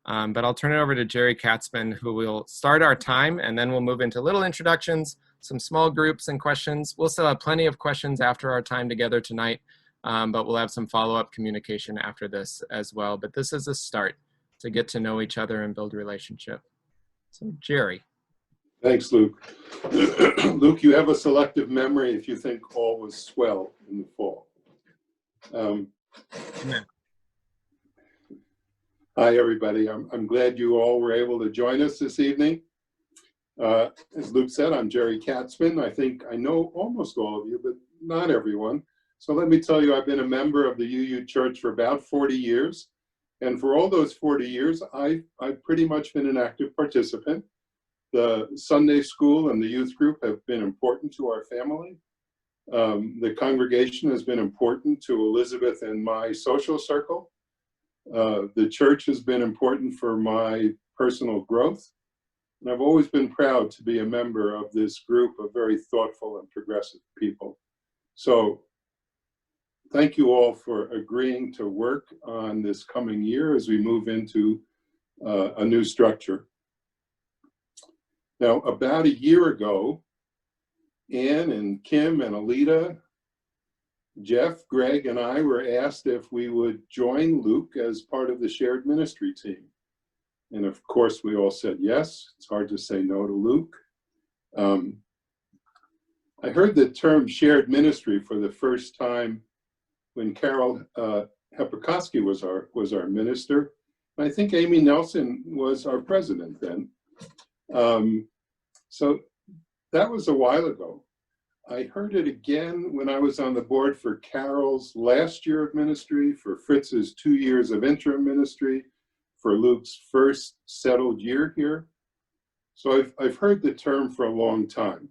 But I'll turn it over to Jerry Katzman, who will start our time, and then we'll move into little introductions, some small groups and questions. We'll still have plenty of questions after our time together tonight, but we'll have some follow-up communication after this as well. But this is a start to get to know each other and build a relationship. So Jerry. Thanks, Luke. Luke, you have a selective memory if you think all was swell in the fall. Hi, everybody. I'm glad you all were able to join us this evening. As Luke said, I'm Jerry Katzman. I think I know almost all of you, but not everyone. So let me tell you, I've been a member of the UU Church for about 40 years. And for all those 40 years, I've pretty much been an active participant. The Sunday school and the youth group have been important to our family. The congregation has been important to Elizabeth and my social circle. The church has been important for my personal growth. And I've always been proud to be a member of this group of very thoughtful and progressive people. So thank you all for agreeing to work on this coming year as we move into a new structure. Now, about a year ago, Ann and Kim and Alita, Jeff, Greg, and I were asked if we would join Luke as part of the shared ministry team. And of course, we all said yes. It's hard to say no to Luke. I heard the term shared ministry for the first time when Carol Hepikoski was our minister. I think Amy Nelson was our president then. So that was a while ago. I heard it again when I was on the board for Carol's last year of ministry, for Fritz's 2 years of interim ministry, for Luke's first settled year here. So I've heard the term for a long time.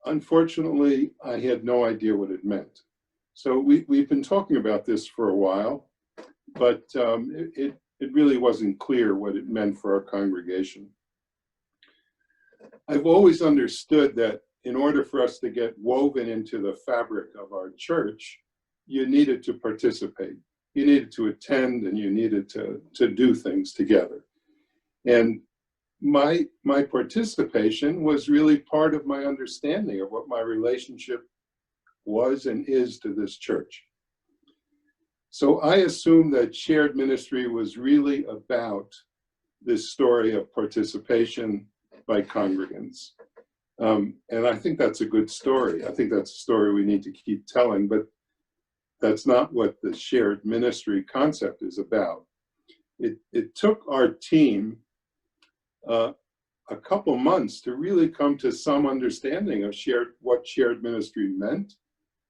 Unfortunately, I had no idea what it meant. So we've been talking about this for a while, but it really wasn't clear what it meant for our congregation. I've always understood that in order for us to get woven into the fabric of our church, you needed to participate. You needed to attend and you needed to do things together. And my participation was really part of my understanding of what my relationship was and is to this church. So I assumed that shared ministry was really about this story of participation by congregants. And I think that's a good story. I think that's a story we need to keep telling, but that's not what the shared ministry concept is about. It took our team a couple months to really come to some understanding of what shared ministry meant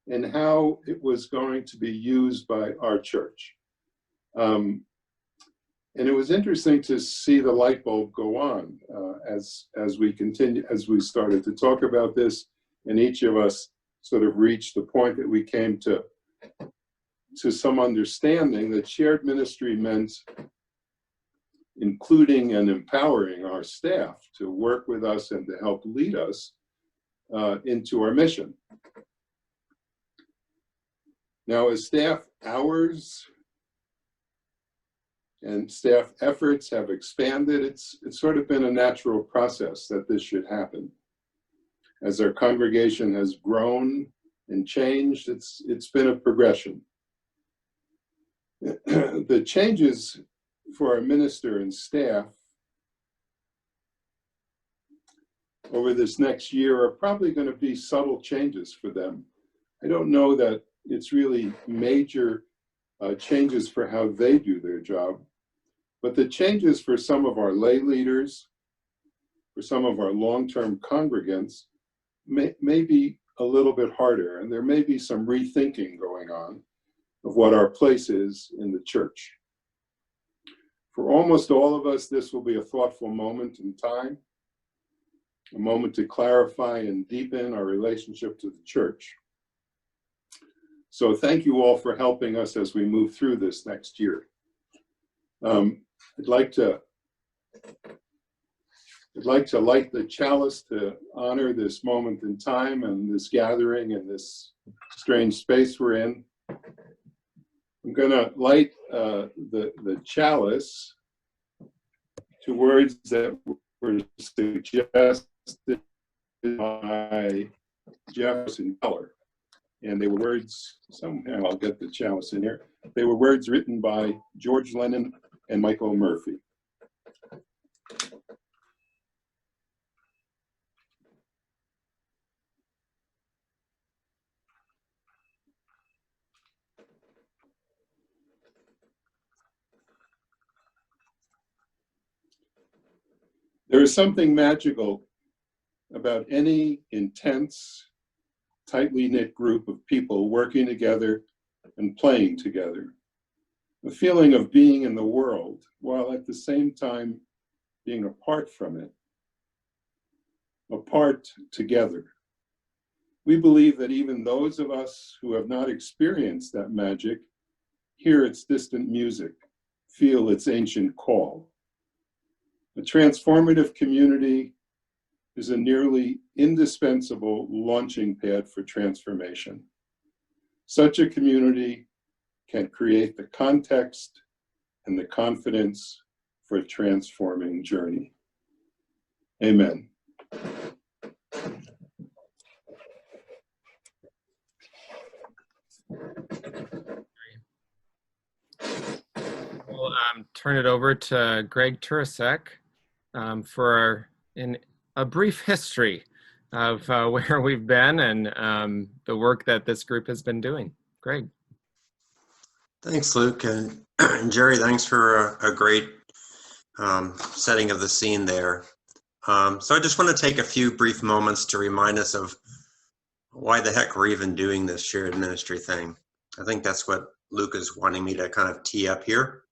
and how it was going to be used by our church. And it was interesting to see the light bulb go on as we started to talk about this, and each of us sort of reached the point that we came to some understanding that shared ministry meant including and empowering our staff to work with us and to help lead us into our mission. Now, as staff hours and staff efforts have expanded, it's sort of been a natural process that this should happen. As our congregation has grown and changed, it's been a progression. The changes for our minister and staff over this next year are probably going to be subtle changes for them. I don't know that it's really major changes for how they do their job, but the changes for some of our lay leaders, for some of our long-term congregants, may be a little bit harder, and there may be some rethinking going on of what our place is in the church. For almost all of us, this will be a thoughtful moment in time, a moment to clarify and deepen our relationship to the church. So thank you all for helping us as we move through this next year. I'd like to light the chalice to honor this moment in time and this gathering and this strange space we're in. I'm going to light the chalice to words that were suggested by Jefferson Keller. And they were words, somehow I'll get the chalice in here. They were words written by George Lennon and Michael Murphy. There is something magical about any intense, tightly knit group of people working together and playing together. The feeling of being in the world while at the same time being apart from it, apart together. We believe that even those of us who have not experienced that magic hear its distant music, feel its ancient call. A transformative community is a nearly indispensable launching pad for transformation. Such a community can create the context and the confidence for a transforming journey. Amen. We'll turn it over to Greg Turasek for a brief history of where we've been and the work that this group has been doing. Greg. Thanks, Luke. And Jerry, thanks for a great setting of the scene there. So I just want to take a few brief moments to remind us of why the heck we're even doing this shared ministry thing. I think that's what Luke is wanting me to kind of tee up here.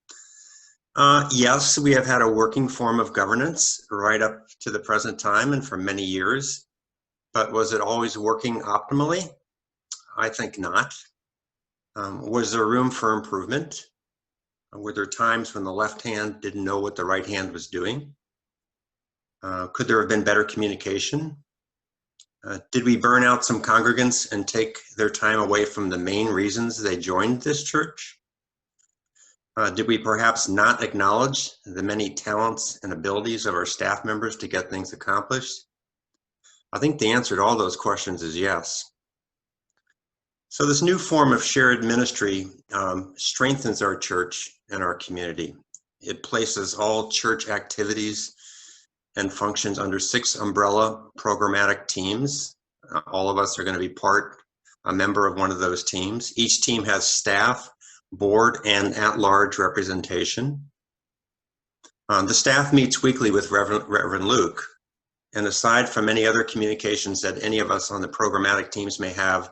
Yes, we have had a working form of governance right up to the present time and for many years, but was it always working optimally? I think not. Was there room for improvement? Were there times when the left hand didn't know what the right hand was doing? Could there have been better communication? Did we burn out some congregants and take their time away from the main reasons they joined this church? Did we perhaps not acknowledge the many talents and abilities of our staff members to get things accomplished? I think the answer to all those questions is yes. So this new form of shared ministry strengthens our church and our community. It places all church activities and functions under 6 umbrella programmatic teams. All of us are going to be a member of one of those teams. Each team has staff, board, and at-large representation. The staff meets weekly with Reverend Luke, and aside from any other communications that any of us on the programmatic teams may have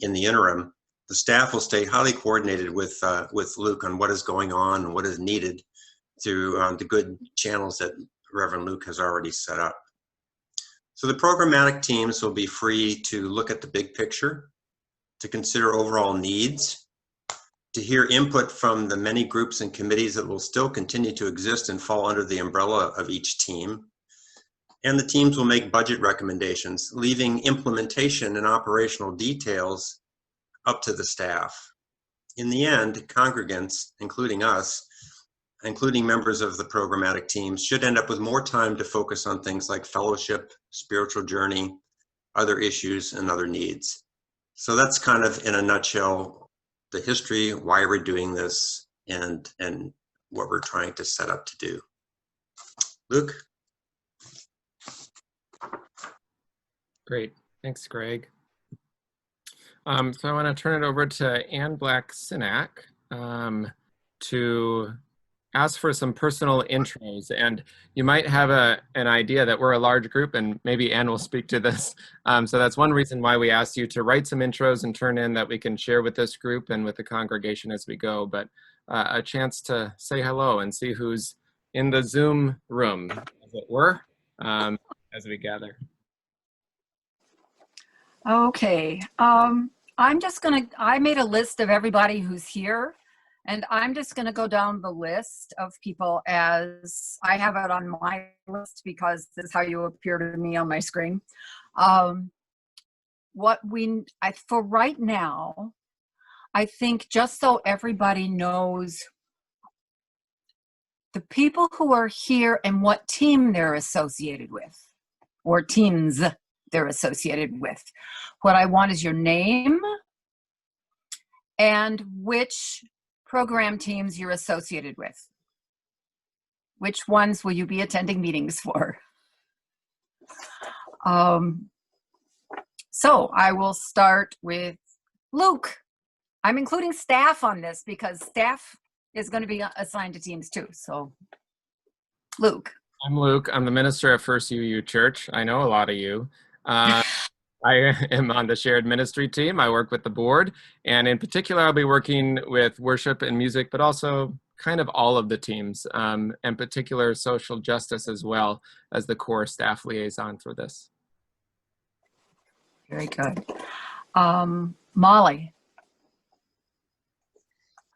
in the interim, the staff will stay highly coordinated with Luke on what is going on and what is needed through the good channels that Reverend Luke has already set up. So the programmatic teams will be free to look at the big picture, to consider overall needs, to hear input from the many groups and committees that will still continue to exist and fall under the umbrella of each team. And the teams will make budget recommendations, leaving implementation and operational details up to the staff. In the end, congregants, including us, including members of the programmatic teams, should end up with more time to focus on things like fellowship, spiritual journey, other issues, and other needs. So that's kind of, in a nutshell, the history, why we're doing this, and what we're trying to set up to do. Luke? Great. Thanks, Greg. So I want to turn it over to Ann Black-Sinak to ask for some personal intros. And you might have an idea that we're a large group, and maybe Ann will speak to this. So that's one reason why we asked you to write some intros and turn in that we can share with this group and with the congregation as we go. But a chance to say hello and see who's in the Zoom room, as it were, as we gather. Okay, I made a list of everybody who's here, and I'm just gonna go down the list of people as I have it on my list because this is how you appear to me on my screen. For right now, I think just so everybody knows the people who are here and what team they're associated with, or teams they're associated with. What I want is your name and which program teams you're associated with. Which ones will you be attending meetings for? So I will start with Luke. I'm including staff on this because staff is going to be assigned to teams too. So Luke. I'm Luke. I'm the minister at First UU Church. I know a lot of you. I am on the shared ministry team. I work with the board, and in particular, I'll be working with worship and music, but also kind of all of the teams, in particular social justice as well as the core staff liaison for this. Very good. Molly.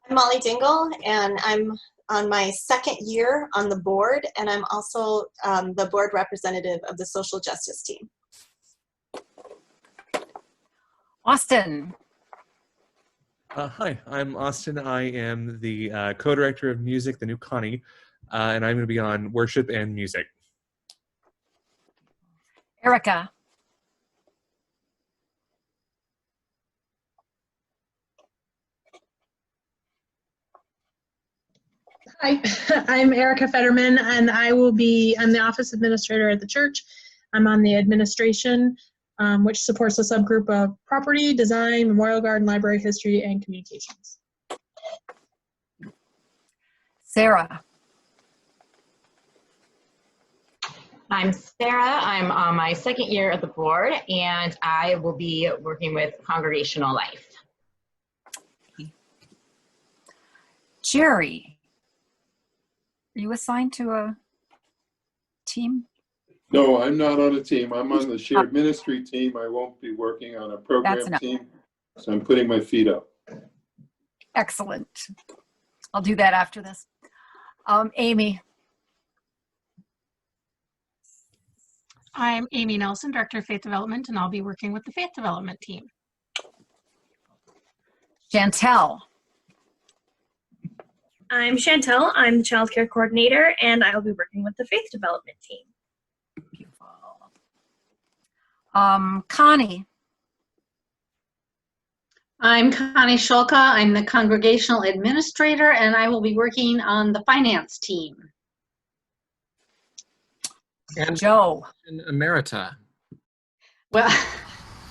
I'm Molly Dingle, and I'm on my second year on the board, and I'm also the board representative of the social justice team. Austin. Hi, I'm Austin. I am the co-director of music, the new Connie, and I'm going to be on worship and music. Erica. Hi, I'm Erica Fetterman, and I'm the office administrator at the church. I'm on the administration, which supports a subgroup of property, design, memorial garden, library, history, and communications. Sarah. I'm Sarah. I'm on my second year at the board, and I will be working with congregational life. Jerry. Are you assigned to a team? No, I'm not on a team. I'm on the shared ministry team. I won't be working on a program team. So I'm putting my feet up. Excellent. I'll do that after this. Amy. I'm Amy Nelson, Director of Faith Development, and I'll be working with the Faith Development team. Chantel. I'm Chantel. I'm the Child Care Coordinator, and I will be working with the Faith Development team. Beautiful. Connie. I'm Connie Shulka. I'm the Congregational Administrator, and I will be working on the finance team. And Joe. Emerita. Well,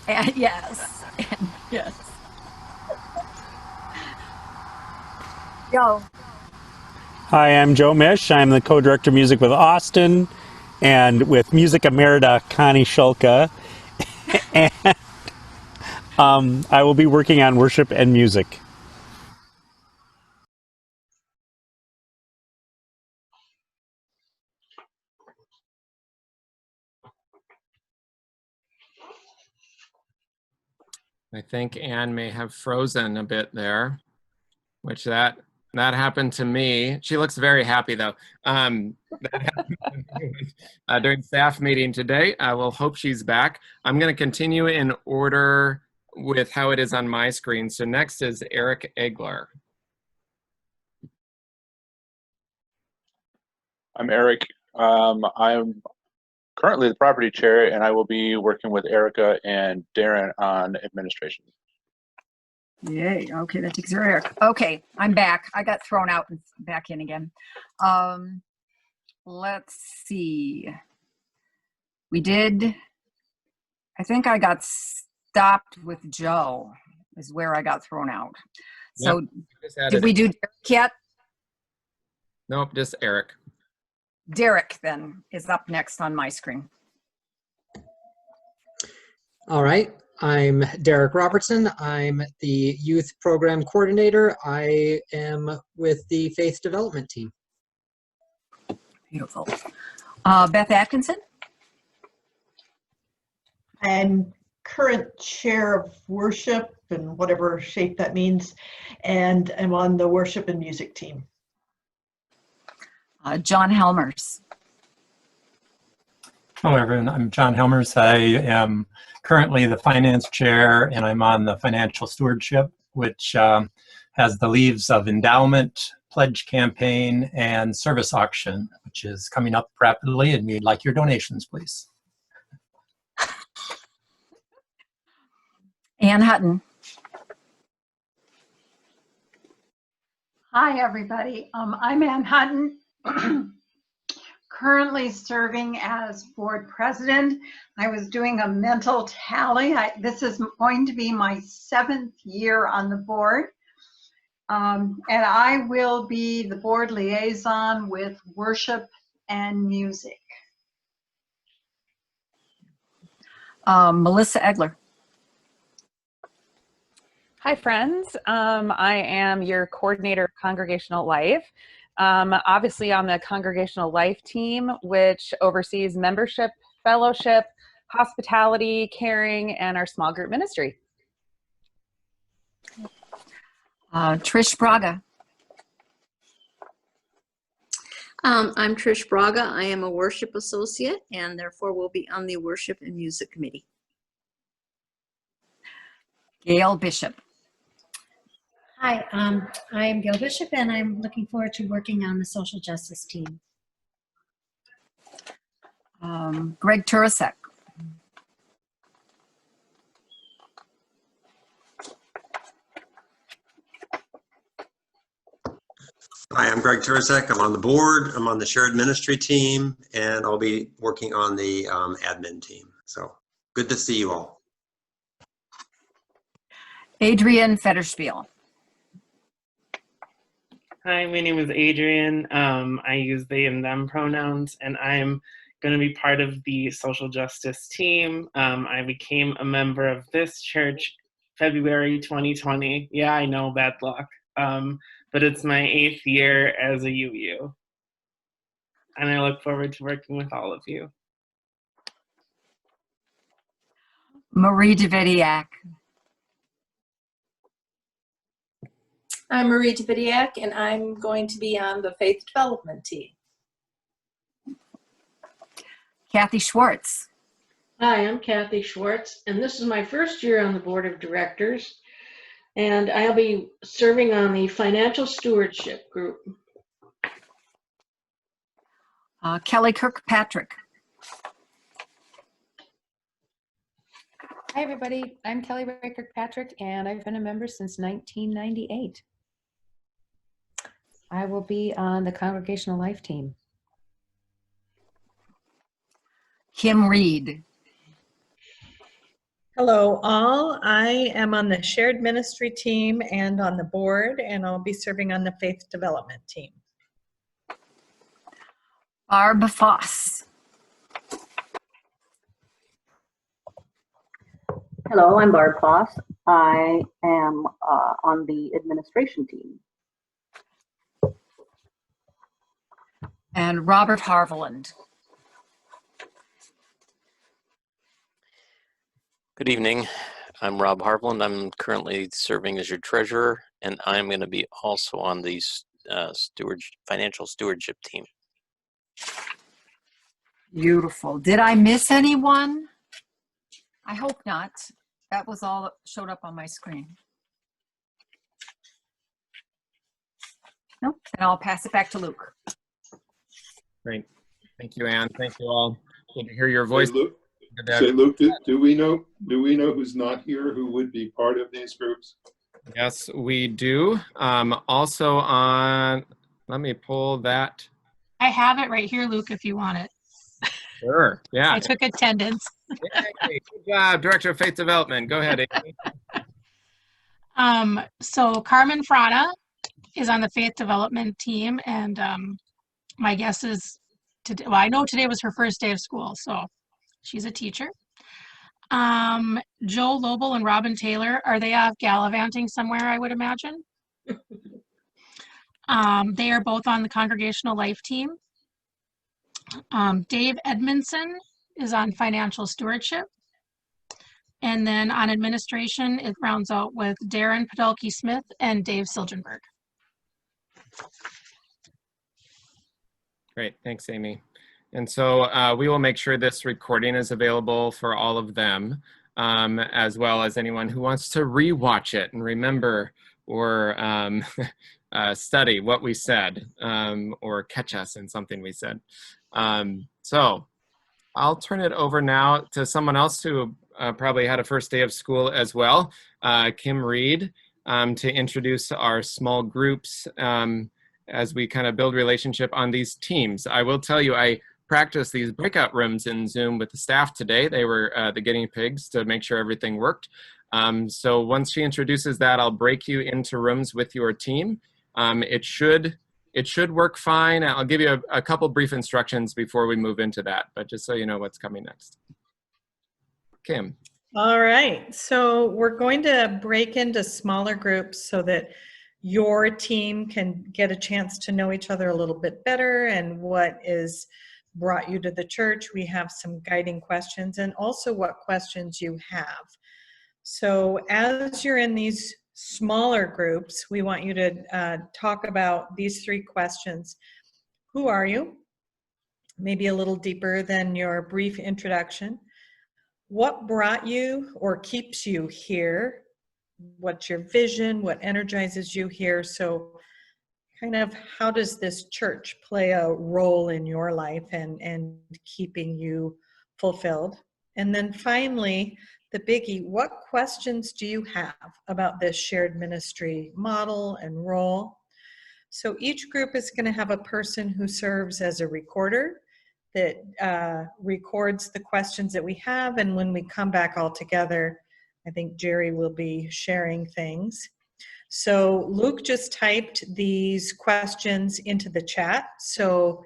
And yes. And yes. Joe. Hi, I'm Joe Mish. I'm the co-director of music with Austin and with Music Emerita, Connie Shulka. And I will be working on worship and music. I think Anne may have frozen a bit there, which that happened to me. She looks very happy though. That happened during staff meeting today. I will hope she's back. I'm going to continue in order with how it is on my screen. So next is Eric Egler. I'm Eric. I'm currently the property chair, and I will be working with Erica and Darren on administration. Yay. Okay, that takes care of Eric. Okay, I'm back. I got thrown out and back in again. Let's see. I think I got stopped with Joe is where I got thrown out. So did we do Derek yet? Nope, just Eric. Derek then is up next on my screen. All right. I'm Derek Robertson. I'm the youth program coordinator. I am with the Faith Development team. Beautiful. Beth Atkinson. I'm current chair of worship in whatever shape that means, and I'm on the worship and music team. John Helmers. Hello, everyone. I'm John Helmers. I am currently the finance chair, and I'm on the financial stewardship, which has the leaves of endowment, pledge campaign and service auction, which is coming up rapidly, and we'd like your donations, please. Ann Hutton. Hi, everybody. I'm Ann Hutton, currently serving as board president. I was doing a mental tally. This is going to be my 7th year on the board. And I will be the board liaison with worship and music. Melissa Egler. Hi, friends. I am your coordinator of congregational life. Obviously, on the congregational life team, which oversees membership, fellowship, hospitality, caring, and our small group ministry. Trish Braga. I'm Trish Braga. I am a worship associate and therefore will be on the worship and music committee. Gail Bishop. Hi, I am Gail Bishop and I'm looking forward to working on the social justice team. Greg Turasek. Hi, I'm Greg Turasek. I'm on the board. I'm on the shared ministry team, and I'll be working on the admin team. So good to see you all. Adrian Federspiel. Hi, my name is Adrian. I use they and them pronouns, and I'm going to be part of the social justice team. I became a member of this church February 2020. Yeah, I know, bad luck. But it's my 8th year as a UU. And I look forward to working with all of you. Marie Davidiak. I'm Marie Davidiak, and I'm going to be on the faith development team. Kathy Schwartz. Hi, I'm Kathy Schwartz, and this is my first year on the board of directors, and I'll be serving on the financial stewardship group. Kelly Kirkpatrick. Hi, everybody. I'm Kelly Ray Kirkpatrick, and I've been a member since 1998. I will be on the congregational life team. Kim Reed. Hello, all. I am on the shared ministry team and on the board, and I'll be serving on the faith development team. Barb Foss. Hello, I'm Barb Foss. I am on the administration team. And Robert Harveland. Good evening. I'm Rob Harveland. I'm currently serving as your treasurer, and I'm going to be also on the financial stewardship team. Beautiful. Did I miss anyone? I hope not. That was all that showed up on my screen. Nope. And I'll pass it back to Luke. Great. Thank you, Ann. Thank you all. Good to hear your voice. Say, Luke, do we know who's not here who would be part of these groups? Yes, we do. Also on, let me pull that. I have it right here, Luke, if you want it. Sure, yeah. I took attendance. Yay, good job, Director of Faith Development. Go ahead, Amy. So Carmen Frana is on the faith development team, and my guess is today. Well, I know today was her first day of school, so she's a teacher. Joe Lobel and Robin Taylor, are they off gallivanting somewhere, I would imagine? They are both on the congregational life team. Dave Edmondson is on financial stewardship. And then on administration, it rounds out with Darren Podolsky-Smith and Dave Silgenberg. Great, thanks, Amy. And so we will make sure this recording is available for all of them, as well as anyone who wants to rewatch it and remember or study what we said or catch us in something we said. So I'll turn it over now to someone else who probably had a first day of school as well, Kim Reed, to introduce our small groups as we kind of build relationship on these teams. I will tell you, I practiced these breakout rooms in Zoom with the staff today. They were the guinea pigs to make sure everything worked. So once she introduces that, I'll break you into rooms with your team. It should work fine. I'll give you a couple brief instructions before we move into that, but just so you know what's coming next. Kim. All right, so we're going to break into smaller groups so that your team can get a chance to know each other a little bit better and what is brought you to the church. We have some guiding questions and also what questions you have. So as you're in these smaller groups, we want you to talk about these 3 questions. Who are you? Maybe a little deeper than your brief introduction. What brought you or keeps you here? What's your vision? What energizes you here? So kind of how does this church play a role in your life and keeping you fulfilled? And then finally, the biggie, what questions do you have about this shared ministry model and role? So each group is going to have a person who serves as a recorder that records the questions that we have, and when we come back all together, I think Jerry will be sharing things. So Luke just typed these questions into the chat. So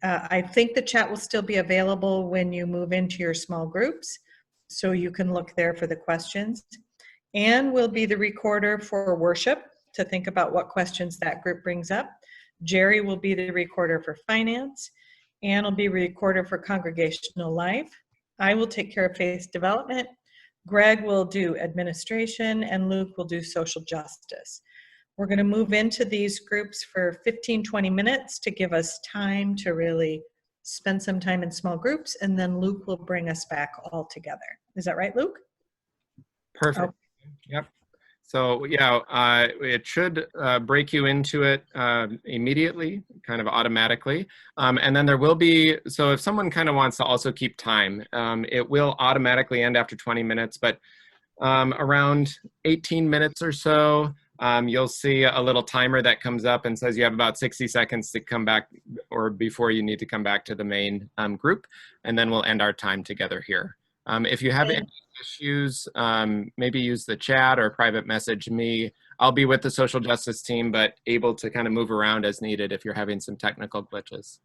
I think the chat will still be available when you move into your small groups. So you can look there for the questions. Anne will be the recorder for worship to think about what questions that group brings up. Jerry will be the recorder for finance. Anne will be recorder for congregational life. I will take care of faith development. Greg will do administration, and Luke will do social justice. We're going to move into these groups for 15-20 minutes to give us time to really spend some time in small groups, and then Luke will bring us back all together. Is that right, Luke? Perfect. Oh. Yep. So yeah, it should break you into it immediately, kind of automatically. And then there will be, so if someone kind of wants to also keep time, it will automatically end after 20 minutes, but around 18 minutes or so, you'll see a little timer that comes up and says you have about 60 seconds to come back or before you need to come back to the main group, and then we'll end our time together here. If you have any issues, maybe use the chat or private message me. I'll be with the social justice team, but able to kind of move around as needed if you're having some technical glitches.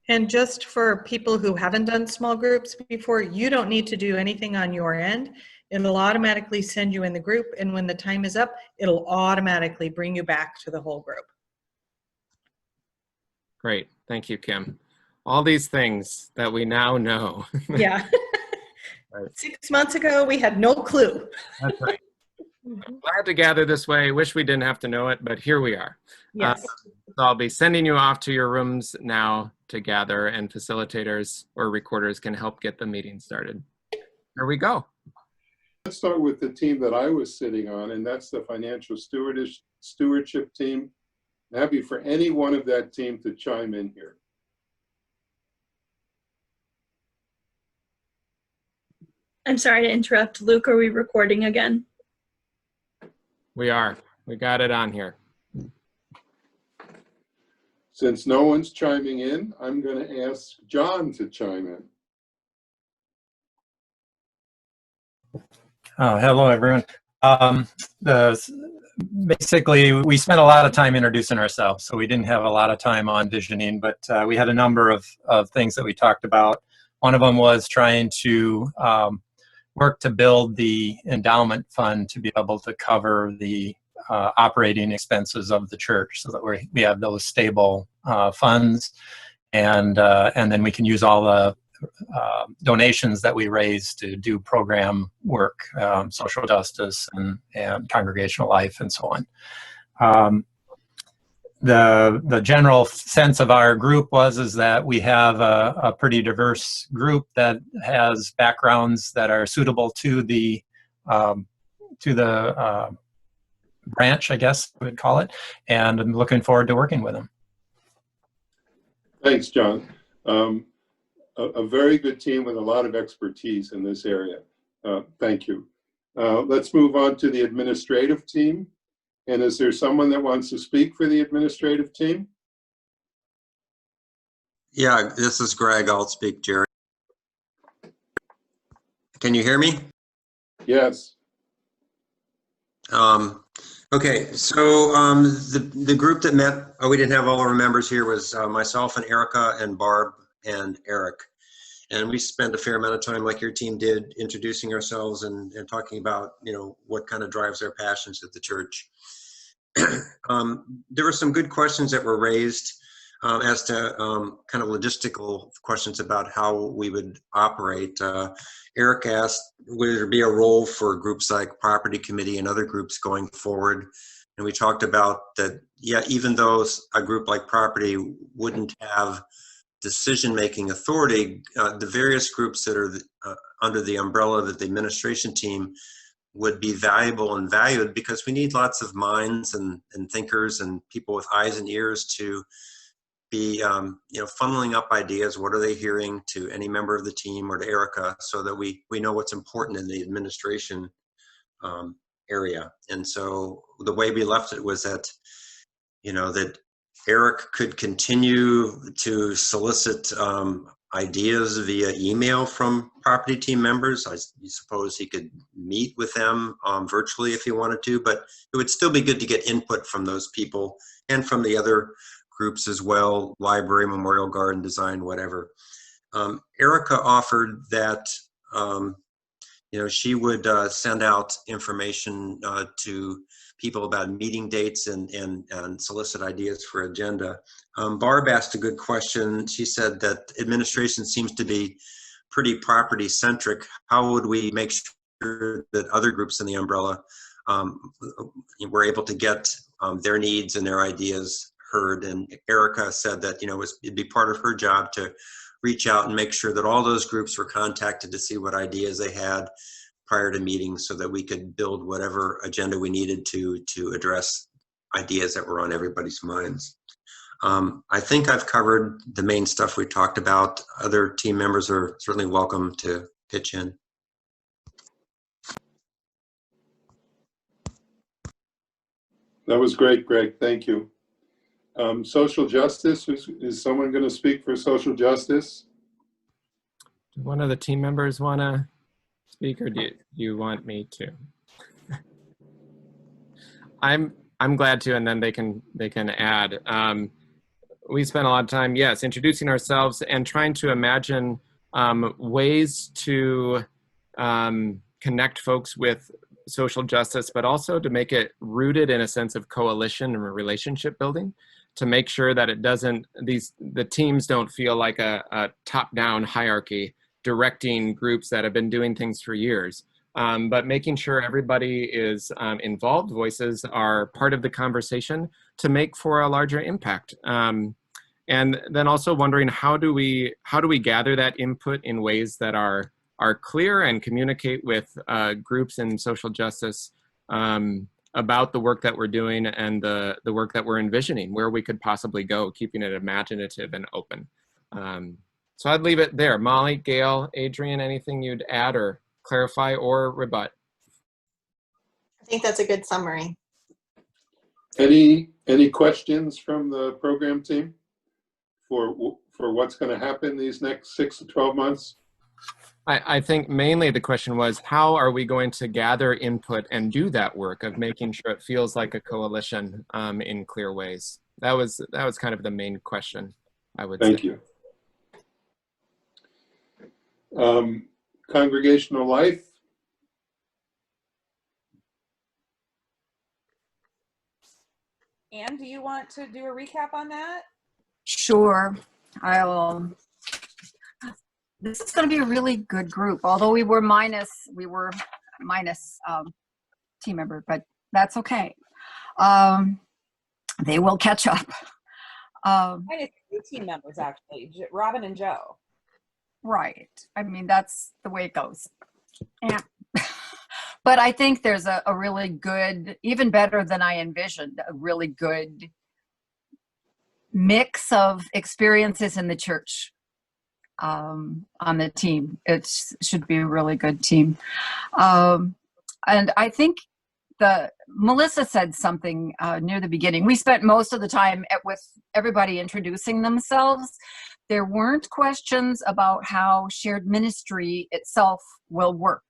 And just for people who haven't done small groups before, you don't need to do anything on your end. It'll automatically send you in the group, and when the time is up, it'll automatically bring you back to the whole group. Great, thank you, Kim. All these things that we now know. Yeah. Right. 6 months ago, we had no clue. That's right. Glad to gather this way. Wish we didn't have to know it, but here we are. Yes. So I'll be sending you off to your rooms now to gather, and facilitators or recorders can help get the meeting started. Here we go. Let's start with the team that I was sitting on, and that's the financial stewardship team. I'm happy for any one of that team to chime in here. I'm sorry to interrupt. Luke, are we recording again? We are. We got it on here. Since no one's chiming in, I'm going to ask John to chime in. Oh, hello, everyone. Basically, we spent a lot of time introducing ourselves, so we didn't have a lot of time on visioning, but we had a number of things that we talked about. One of them was trying to work to build the endowment fund to be able to cover the operating expenses of the church, so that we have those stable funds, and then we can use all the donations that we raise to do program work, social justice and congregational life and so on. The general sense of our group is that we have a pretty diverse group that has backgrounds that are suitable to the branch, I guess we would call it, and I'm looking forward to working with them. Thanks, John. A very good team with a lot of expertise in this area. Thank you. Let's move on to the administrative team. And is there someone that wants to speak for the administrative team? Yeah, this is Greg. I'll speak, Jerry. Can you hear me? Yes. Okay, so the group that met, we didn't have all our members here, was myself and Erica and Barb and Eric. And we spent a fair amount of time, like your team did, introducing ourselves and talking about, you know, what kind of drives our passions at the church. There were some good questions that were raised as to kind of logistical questions about how we would operate. Eric asked, would there be a role for groups like Property Committee and other groups going forward? And we talked about that, yeah, even though a group like Property wouldn't have decision-making authority, the various groups that are under the umbrella of the administration team would be valuable and valued, because we need lots of minds and thinkers and people with eyes and ears to be you know, funneling up ideas. What are they hearing to any member of the team or to Erica, so that we know what's important in the administration area. And so the way we left it was that, you know, that Eric could continue to solicit ideas via email from property team members. I suppose he could meet with them virtually if he wanted to, but it would still be good to get input from those people and from the other groups as well, library, memorial garden, design, whatever. Erica offered that you know, she would send out information to people about meeting dates and solicit ideas for agenda. Barb asked a good question. She said that administration seems to be pretty property centric. How would we make sure that other groups in the umbrella were able to get their needs and their ideas heard? And Erica said that, you know, it'd be part of her job to reach out and make sure that all those groups were contacted to see what ideas they had prior to meetings, so that we could build whatever agenda we needed to address ideas that were on everybody's minds. I think I've covered the main stuff we talked about. Other team members are certainly welcome to pitch in. That was great, Greg. Thank you. Social justice, is someone going to speak for social justice? Do one of the team members want to speak, or do you want me to? I'm glad to, and then they can add. We spent a lot of time, yes, introducing ourselves and trying to imagine ways to connect folks with social justice, but also to make it rooted in a sense of coalition and relationship building, to make sure that it doesn't, the teams don't feel like a top-down hierarchy directing groups that have been doing things for years, but making sure everybody is involved, voices are part of the conversation to make for a larger impact. And then also wondering, how do we gather that input in ways that are clear and communicate with groups in social justice about the work that we're doing and the work that we're envisioning, where we could possibly go, keeping it imaginative and open. So I'd leave it there. Molly, Gail, Adrian, anything you'd add or clarify or rebut? I think that's a good summary. Any questions from the program team for what's going to happen these next 6 to 12 months? I think mainly the question was, how are we going to gather input and do that work of making sure it feels like a coalition in clear ways? That was kind of the main question, I would say. Thank you. Congregational life. Anne, do you want to do a recap on that? Sure, I'll. This is going to be a really good group, although we were minus team member, but that's okay. They will catch up. Minus 2 team members, actually, Robin and Joe. Right. I mean, that's the way it goes. And But I think there's a really good, even better than I envisioned, a really good mix of experiences in the church on the team. It should be a really good team. And I think Melissa said something near the beginning. We spent most of the time with everybody introducing themselves. There weren't questions about how shared ministry itself will work.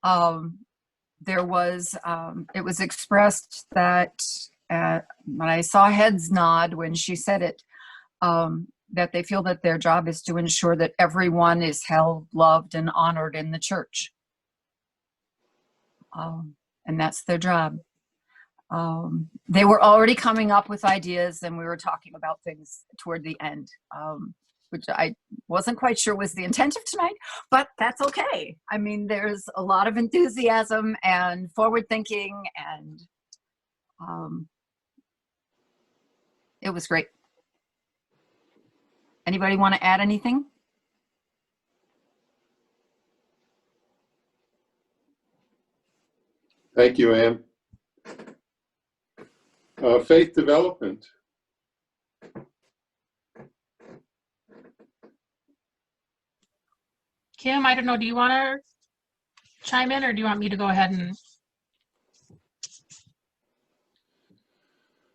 It was expressed that when I saw heads nod when she said it, that they feel that their job is to ensure that everyone is held, loved, and honored in the church. And that's their job. They were already coming up with ideas, and we were talking about things toward the end, which I wasn't quite sure was the intent of tonight, but that's okay. I mean, there's a lot of enthusiasm and forward thinking, and it was great. Anybody want to add anything? Thank you, Ann. Faith development. Kim, I don't know, do you want to chime in or do you want me to go ahead and?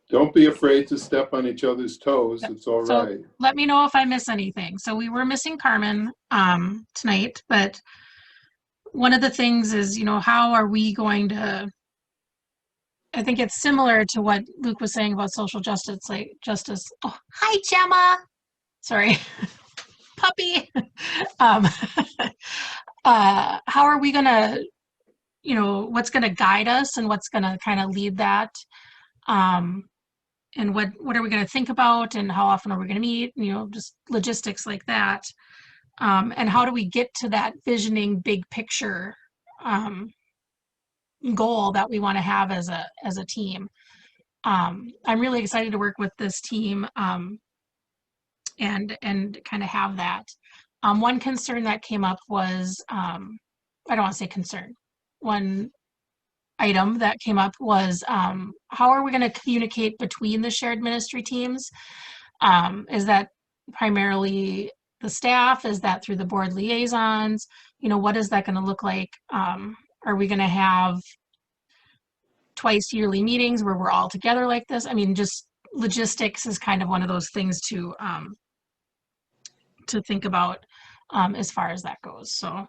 Don't be afraid to step on each other's toes. It's all So right. let me know if I miss anything. So we were missing Carmen tonight, but one of the things is, how are we going to, I think it's similar to what Luke was saying about social justice, oh, hi, Gemma. Sorry, puppy. How are we going to, what's going to guide us and what's going to kind of lead that? And what are we going to think about and how often are we going to meet, just logistics like that. And how do we get to that visioning big picture goal that we want to have as a team. I'm really excited to work with this team and kind of have that. One concern that came up was, I don't want to say concern, one item that came up was how are we going to communicate between the shared ministry teams? Is that primarily the staff? Is that through the board liaisons? What is that going to look like? Are we going to have twice yearly meetings where we're all together like this? I mean, just logistics is kind of one of those things to think about as far as that goes. So,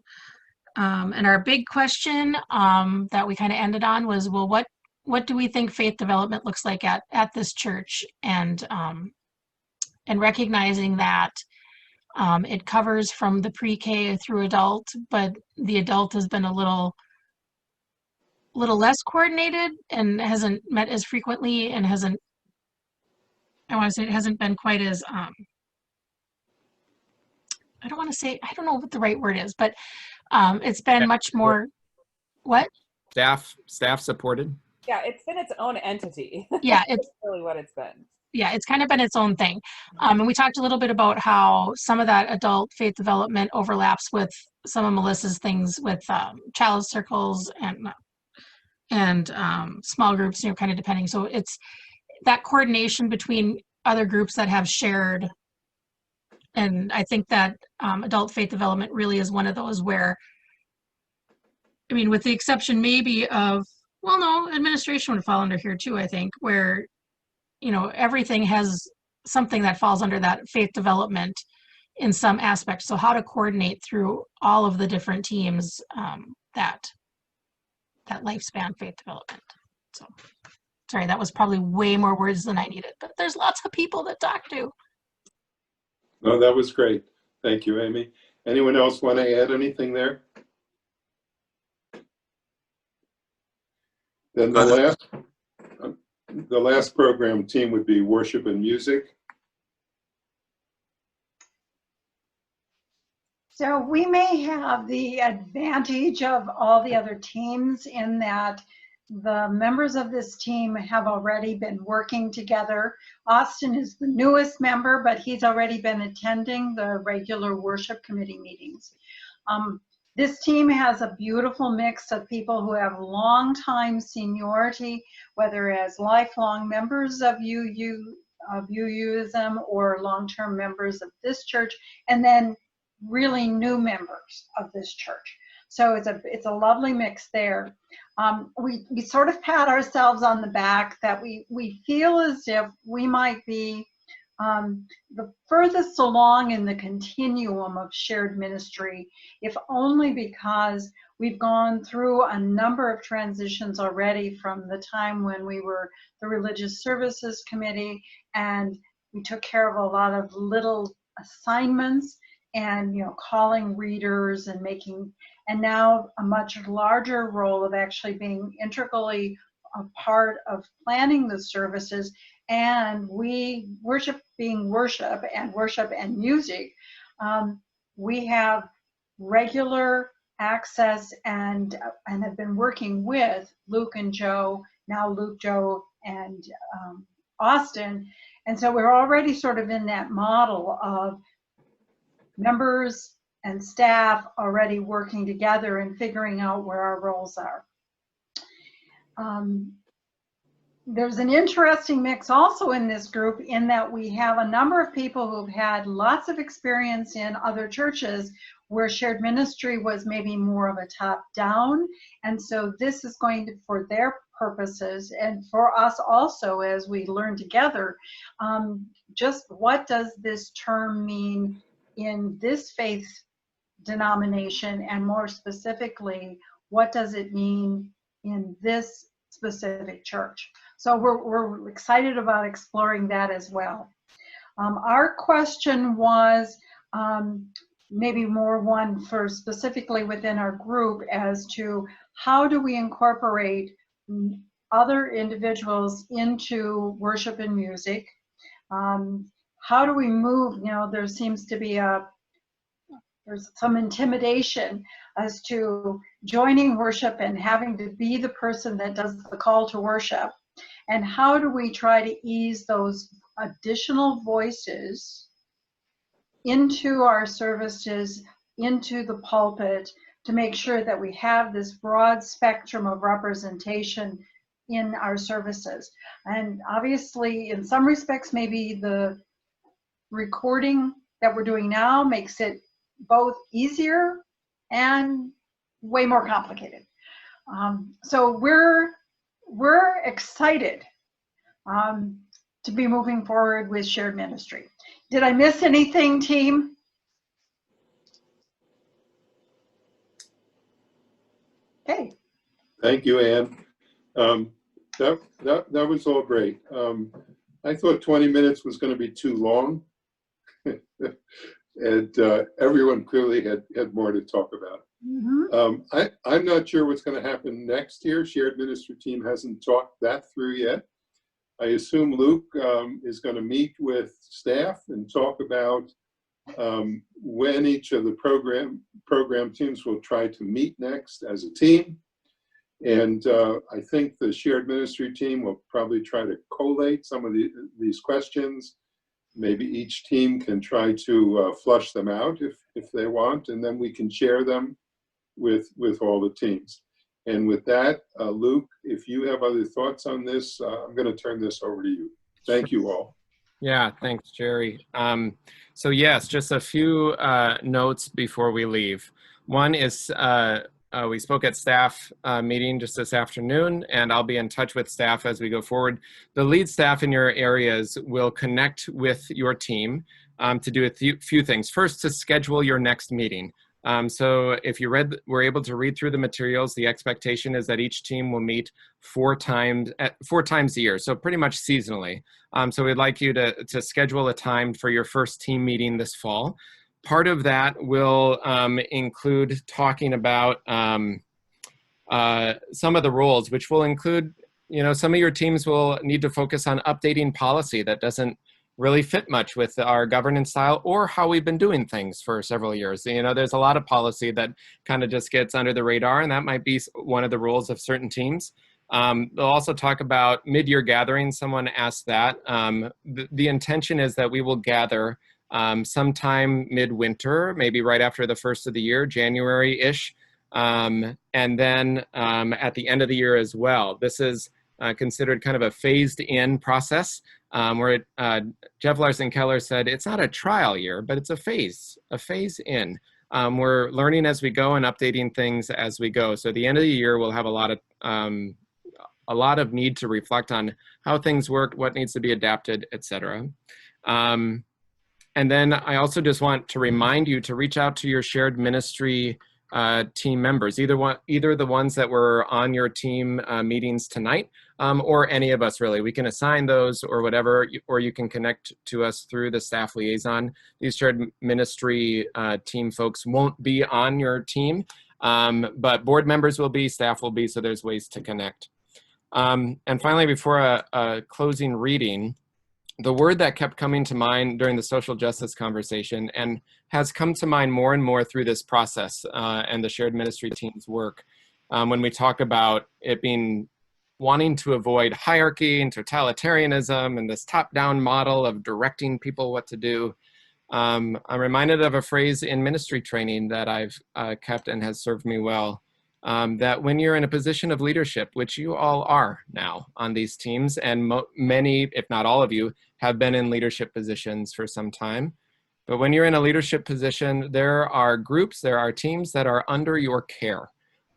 and our big question that we kind of ended on was, well, what do we think faith development looks like at this church? And recognizing that it covers from the pre-K through adult, but the adult has been a little less coordinated and hasn't met as frequently and hasn't, I want to say it hasn't been quite as, I don't want to say, I don't know what the right word is, but it's been much more, what? Staff supported. Yeah, it's been its own entity. Yeah, it's really what it's been. Yeah, it's kind of been its own thing. And we talked a little bit about how some of that adult faith development overlaps with some of Melissa's things with child circles and small groups, kind of depending. So it's that coordination between other groups that have shared. And I think that adult faith development really is one of those where, I mean, with the exception maybe of, well, no, administration would fall under here too, I think, where, everything has something that falls under that faith development in some aspect. So how to coordinate through all of the different teams that lifespan faith development. So, sorry, that was probably way more words than I needed, but there's lots of people to talk to. No, that was great. Thank you, Amy. Anyone else want to add anything there? Then the last program team would be worship and music. So we may have the advantage of all the other teams in that the members of this team have already been working together. Austin is the newest member, but he's already been attending the regular worship committee meetings. This team has a beautiful mix of people who have long time seniority, whether as lifelong members of UUism or long-term members of this church, and then really new members of this church. So it's a lovely mix there. We sort of pat ourselves on the back that we feel as if we might be the furthest along in the continuum of shared ministry, if only because we've gone through a number of transitions already from the time when we were the Religious Services Committee, and we took care of a lot of little assignments and, you know, calling readers and and now a much larger role of actually being integrally a part of planning the services. And we worship being worship and music. We have regular access and have been working with Luke and Joe, now Luke, Joe, and Austin. And so we're already sort of in that model of members and staff already working together and figuring out where our roles are. There's an interesting mix also in this group in that we have a number of people who've had lots of experience in other churches where shared ministry was maybe more of a top-down. And so this is going to, for their purposes and for us also as we learn together, just what does this term mean in this faith denomination, and more specifically, what does it mean in this specific church? So we're excited about exploring that as well. Our question was maybe more one for specifically within our group as to how do we incorporate other individuals into worship and music? How do we move, you know, there seems to be there's some intimidation as to joining worship and having to be the person that does the call to worship. And how do we try to ease those additional voices into our services, into the pulpit, to make sure that we have this broad spectrum of representation in our services? And obviously, in some respects, maybe the recording that we're doing now makes it both easier and way more complicated. So we're excited to be moving forward with shared ministry. Did I miss anything, team? Okay. Thank you, Ann. That was all great. I thought 20 minutes was going to be too long. And everyone clearly had more to talk about. Mm-hmm. I'm not sure what's going to happen next year. Shared ministry team hasn't talked that through yet. I assume Luke is going to meet with staff and talk about when each of the program teams will try to meet next as a team. And I think the shared ministry team will probably try to collate some of these questions. Maybe each team can try to flush them out if they want, and then we can share them with all the teams. And with that, Luke, if you have other thoughts on this, I'm going to turn this over to you. Thank you all. Yeah, thanks, Jerry. So yes, just a few notes before we leave. One is we spoke at staff meeting just this afternoon, and I'll be in touch with staff as we go forward. The lead staff in your areas will connect with your team to do a few things. First, to schedule your next meeting. So if you were able to read through the materials, the expectation is that each team will meet four times a year, so pretty much seasonally. So we'd like you to schedule a time for your first team meeting this fall. Part of that will include talking about some of the roles, which will include, you know, some of your teams will need to focus on updating policy that doesn't really fit much with our governance style or how we've been doing things for several years. You know, there's a lot of policy that kind of just gets under the radar, and that might be one of the roles of certain teams. They'll also talk about mid-year gatherings. Someone asked that. The intention is that we will gather sometime midwinter, maybe right after the first of the year, January-ish, and then at the end of the year as well. This is considered kind of a phased-in process, where Jeff Larson Keller said it's not a trial year, but it's a phase in. We're learning as we go and updating things as we go. So at the end of the year, we'll have a lot of need to reflect on how things work, what needs to be adapted, etc. And then I also just want to remind you to reach out to your shared ministry team members, either the ones that were on your team meetings tonight, or any of us really. We can assign those or whatever, or you can connect to us through the staff liaison. These shared ministry team folks won't be on your team, but board members will be, staff will be, so there's ways to connect. And finally, before a closing reading, the word that kept coming to mind during the social justice conversation and has come to mind more and more through this process and the shared ministry team's work, when we talk about it being wanting to avoid hierarchy and totalitarianism and this top-down model of directing people what to do. I'm reminded of a phrase in ministry training that I've kept and has served me well. That when you're in a position of leadership, which you all are now on these teams, and many, if not all of you, have been in leadership positions for some time. But when you're in a leadership position, there are groups, there are teams that are under your care.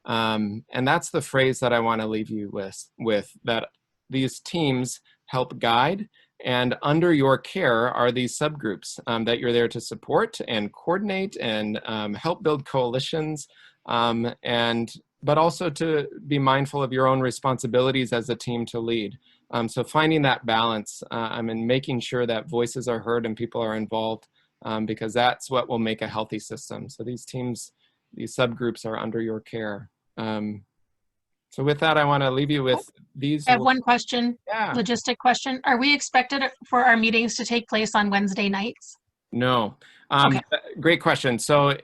And that's the phrase that I want to leave you with, that these teams help guide, and under your care are these subgroups that you're there to support and coordinate and help build coalitions, but also to be mindful of your own responsibilities as a team to lead. So finding that balance and making sure that voices are heard and people are involved, because that's what will make a healthy system. So these teams, these subgroups are under your care. So with that, I want to leave you with these. I have one question, Yeah. logistic question. Are we expected for our meetings to take place on Wednesday nights? No. Okay. Great question. So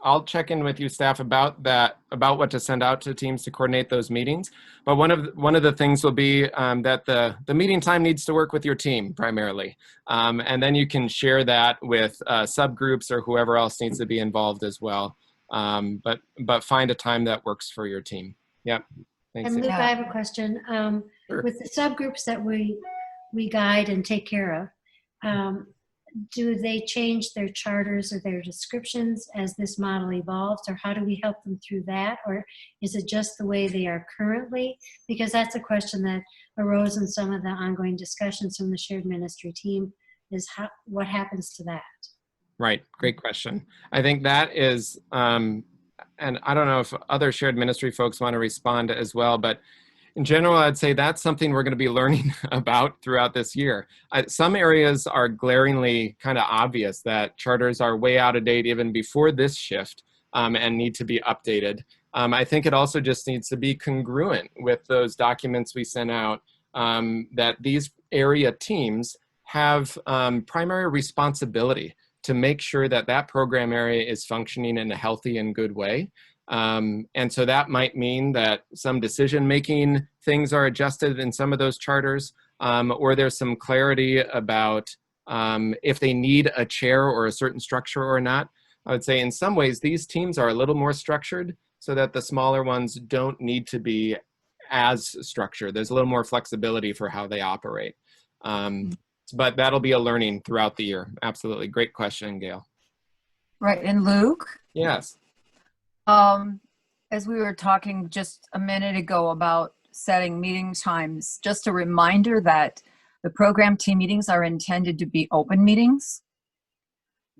I'll check in with you staff about that, about what to send out to teams to coordinate those meetings. But one of the things will be that the meeting time needs to work with your team primarily. And then you can share that with subgroups or whoever else needs to be involved as well. But find a time that works for your team. Yep. Thanks. And Luke, I have a question. Sure. With the subgroups that we guide and take care of, do they change their charters or their descriptions as this model evolves, or how do we help them through that? Or is it just the way they are currently? Because that's a question that arose in some of the ongoing discussions from the shared ministry team, is what happens to that? Right. Great question. I think that is, and I don't know if other shared ministry folks want to respond as well, but in general, I'd say that's something we're going to be learning about throughout this year. Some areas are glaringly kind of obvious that charters are way out of date even before this shift and need to be updated. I think it also just needs to be congruent with those documents we sent out, that these area teams have primary responsibility to make sure that that program area is functioning in a healthy and good way. And so that might mean that some decision-making things are adjusted in some of those charters, or there's some clarity about if they need a chair or a certain structure or not. I would say in some ways, these teams are a little more structured so that the smaller ones don't need to be as structured. There's a little more flexibility for how they operate. But that'll be a learning throughout the year. Absolutely. Great question, Gail. Right. And Luke? Yes. As we were talking just a minute ago about setting meeting times, just a reminder that the program team meetings are intended to be open meetings,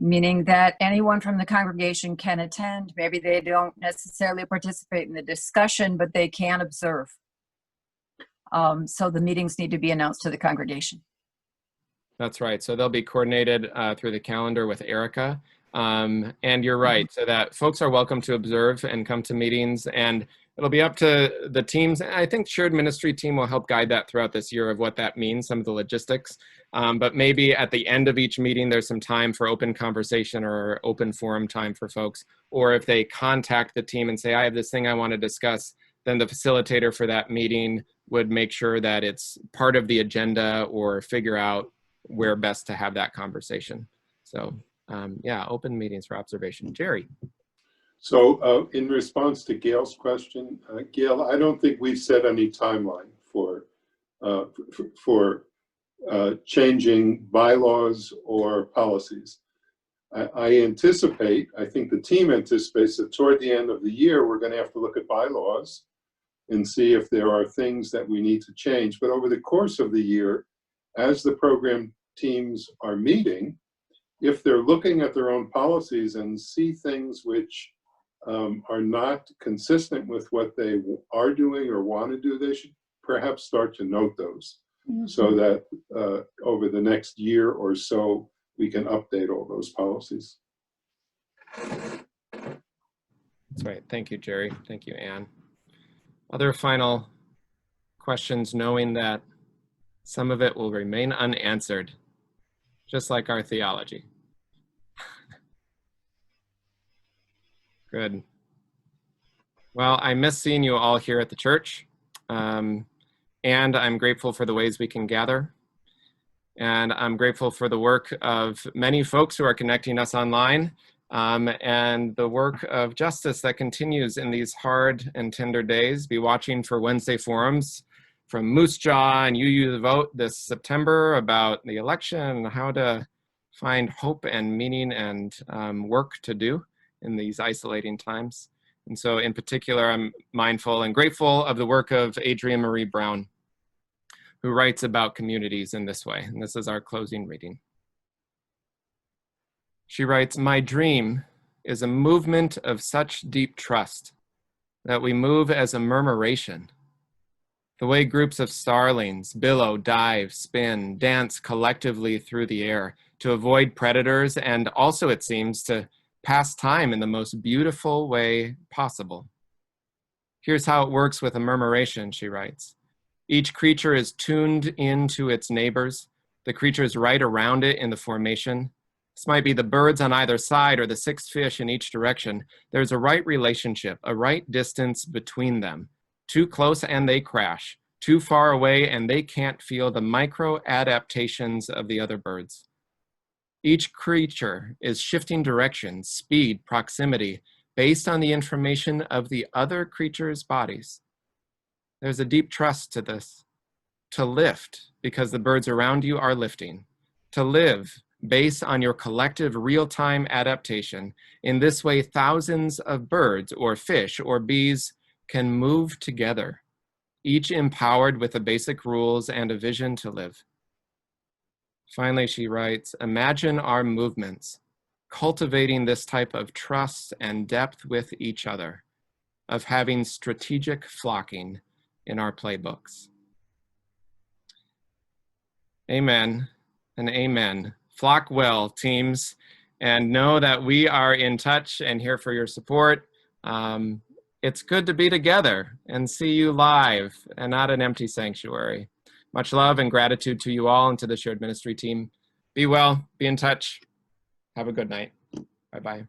meaning that anyone from the congregation can attend. Maybe they don't necessarily participate in the discussion, but they can observe. So the meetings need to be announced to the congregation. That's right. So they'll be coordinated through the calendar with Erica. And you're right, so that folks are welcome to observe and come to meetings, and it'll be up to the teams. I think shared ministry team will help guide that throughout this year of what that means, some of the logistics. But maybe at the end of each meeting, there's some time for open conversation or open forum time for folks. Or if they contact the team and say, I have this thing I want to discuss, then the facilitator for that meeting would make sure that it's part of the agenda or figure out where best to have that conversation. So yeah, open meetings for observation. Jerry. So in response to Gail's question, Gail, I don't think we've set any timeline for changing bylaws or policies. I anticipate, I think the team anticipates that toward the end of the year, we're going to have to look at bylaws and see if there are things that we need to change. But over the course of the year, as the program teams are meeting, if they're looking at their own policies and see things which are not consistent with what they are doing or want to do, they should perhaps start to note those, so that over the next year or so, we can update all those policies. That's right. Thank you, Jerry. Thank you, Anne. Other final questions, knowing that some of it will remain unanswered, just like our theology. Good. Well, I miss seeing you all here at the church, and I'm grateful for the ways we can gather. And I'm grateful for the work of many folks who are connecting us online, and the work of justice that continues in these hard and tender days. Be watching for Wednesday forums from Moose Jaw and You the Vote this September about the election and how to find hope and meaning and work to do in these isolating times. And so in particular, I'm mindful and grateful of the work of Adrienne Marie Brown, who writes about communities in this way. And this is our closing reading. She writes, "My dream is a movement of such deep trust that we move as a murmuration. The way groups of starlings billow, dive, spin, dance collectively through the air to avoid predators and also, it seems, to pass time in the most beautiful way possible. Here's how it works with a murmuration," she writes. "Each creature is tuned into its neighbors, the creatures right around it in the formation. This might be the birds on either side or the 6 fish in each direction. There's a right relationship, a right distance between them. Too close and they crash. Too far away and they can't feel the micro adaptations of the other birds. Each creature is shifting direction, speed, proximity, based on the information of the other creature's bodies. There's a deep trust to this. To lift, because the birds around you are lifting. To live, based on your collective real-time adaptation. In this way, thousands of birds or fish or bees can move together, each empowered with the basic rules and a vision to live." Finally, she writes, "Imagine our movements cultivating this type of trust and depth with each other, of having strategic flocking in our playbooks." Amen and amen. Flock well, teams, and know that we are in touch and here for your support. It's good to be together and see you live and not an empty sanctuary. Much love and gratitude to you all and to the shared ministry team. Be well, be in touch. Have a good night. Bye-bye.